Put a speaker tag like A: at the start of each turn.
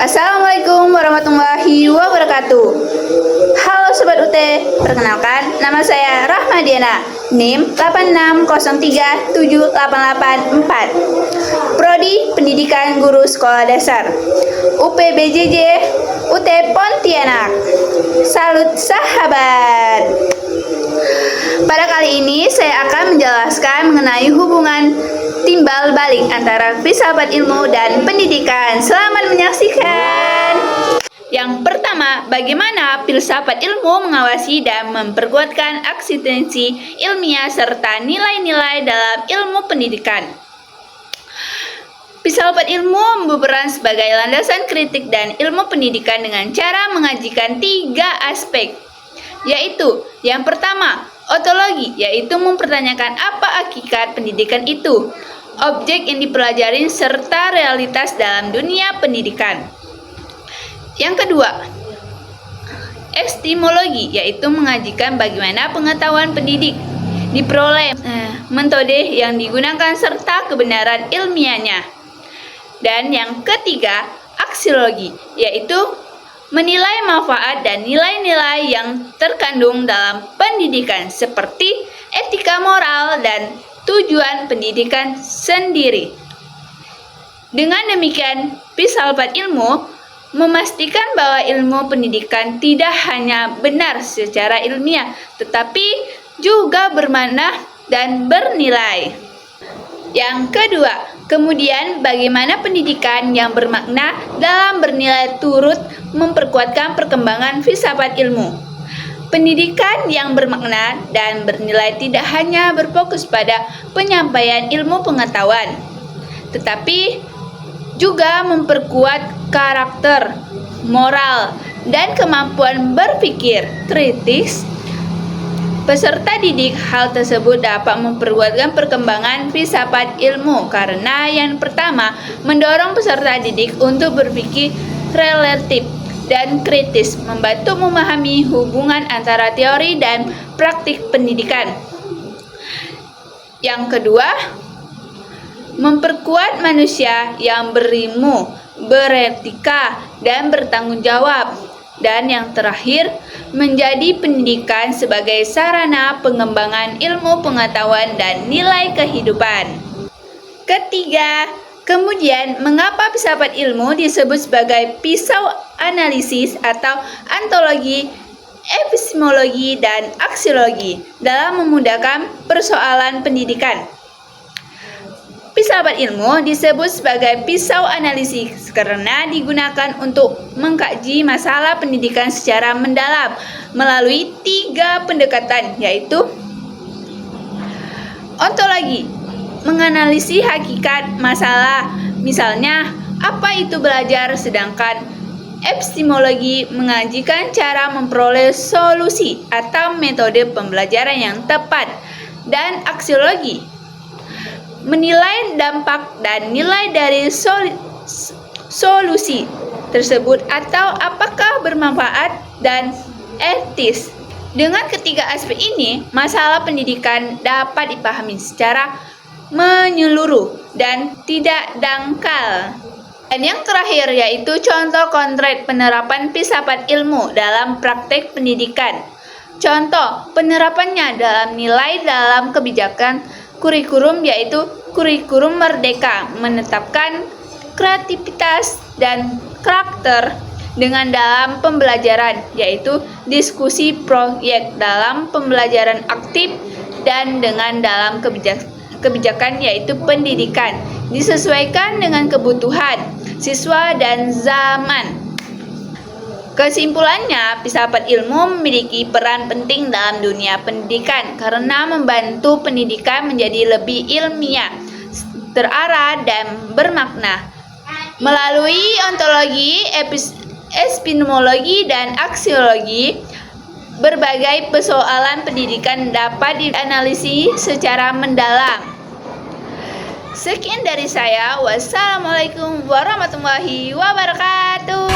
A: Assalamualaikum warahmatullahi wabarakatuh. Halo Sobat UT, perkenalkan nama saya Rahmadiana, NIM 860378884, Prodi Pendidikan Guru Sekolah Dasar, UPBJJ UT Pontianak. Salut sahabat. Pada kali ini saya akan menjelaskan mengenai hubungan timbal balik antara filsafat ilmu dan pendidikan. Selamat menyaksikan. Yang pertama, bagaimana filsafat ilmu mengawasi dan memperkuatkan eksistensi ilmiah serta nilai-nilai dalam ilmu pendidikan. Filsafat ilmu berperan sebagai landasan kritik dan ilmu pendidikan dengan cara mengajikan 3 aspek, yaitu yang pertama, ontologi, yaitu mempertanyakan apa hakikat pendidikan itu, objek yang dipelajari serta realitas dalam dunia pendidikan. Yang kedua, epistemologi, yaitu mengajikan bagaimana pengetahuan pendidik diperoleh, metode yang digunakan serta kebenaran ilmiahnya. Dan yang ketiga, aksiologi, yaitu menilai manfaat dan nilai-nilai yang terkandung dalam pendidikan seperti etika moral dan tujuan pendidikan sendiri. Dengan demikian, filsafat ilmu memastikan bahwa ilmu pendidikan tidak hanya benar secara ilmiah, tetapi juga bermakna dan bernilai. Yang kedua, kemudian bagaimana pendidikan yang bermakna dalam bernilai turut memperkuatkan perkembangan filsafat ilmu. Pendidikan yang bermakna dan bernilai tidak hanya berfokus pada penyampaian ilmu pengetahuan, tetapi juga memperkuat karakter, moral, dan kemampuan berpikir kritis peserta didik. Hal tersebut dapat memperkuatkan perkembangan filsafat ilmu karena yang pertama, mendorong peserta didik untuk berpikir relatif dan kritis, membantu memahami hubungan antara teori dan praktik pendidikan. Yang kedua, memperkuat manusia yang berilmu, beretika, dan bertanggung jawab. Dan yang terakhir, menjadi pendidikan sebagai sarana pengembangan ilmu pengetahuan dan nilai kehidupan. Ketiga, kemudian mengapa filsafat ilmu disebut sebagai pisau analisis atau ontologi, epistemologi, dan aksiologi dalam memudahkan persoalan pendidikan? Filsafat ilmu disebut sebagai pisau analisis karena digunakan untuk mengkaji masalah pendidikan secara mendalam melalui 3 pendekatan, yaitu ontologi, menganalisis hakikat masalah, misalnya apa itu belajar, sedangkan epistemologi mengajikan cara memperoleh solusi atau metode pembelajaran yang tepat, dan aksiologi menilai dampak dan nilai dari solusi tersebut atau apakah bermanfaat dan etis. Dengan ketiga aspek ini, masalah pendidikan dapat dipahami secara menyeluruh dan tidak dangkal. Dan yang terakhir yaitu contoh konkret penerapan filsafat ilmu dalam praktek pendidikan. Contoh penerapannya dalam nilai dalam kebijakan kurikulum, yaitu kurikulum merdeka, menetapkan kreativitas dan karakter dengan dalam pembelajaran, yaitu diskusi proyek dalam pembelajaran aktif, dan dengan dalam kebijakan yaitu pendidikan disesuaikan dengan kebutuhan siswa dan zaman. Kesimpulannya, filsafat ilmu memiliki peran penting dalam dunia pendidikan karena membantu pendidikan menjadi lebih ilmiah, terarah, dan bermakna. Melalui ontologi, epistemologi, dan aksiologi, berbagai persoalan pendidikan dapat dianalisis secara mendalam. Sekian dari saya. Wassalamualaikum warahmatullahi wabarakatuh.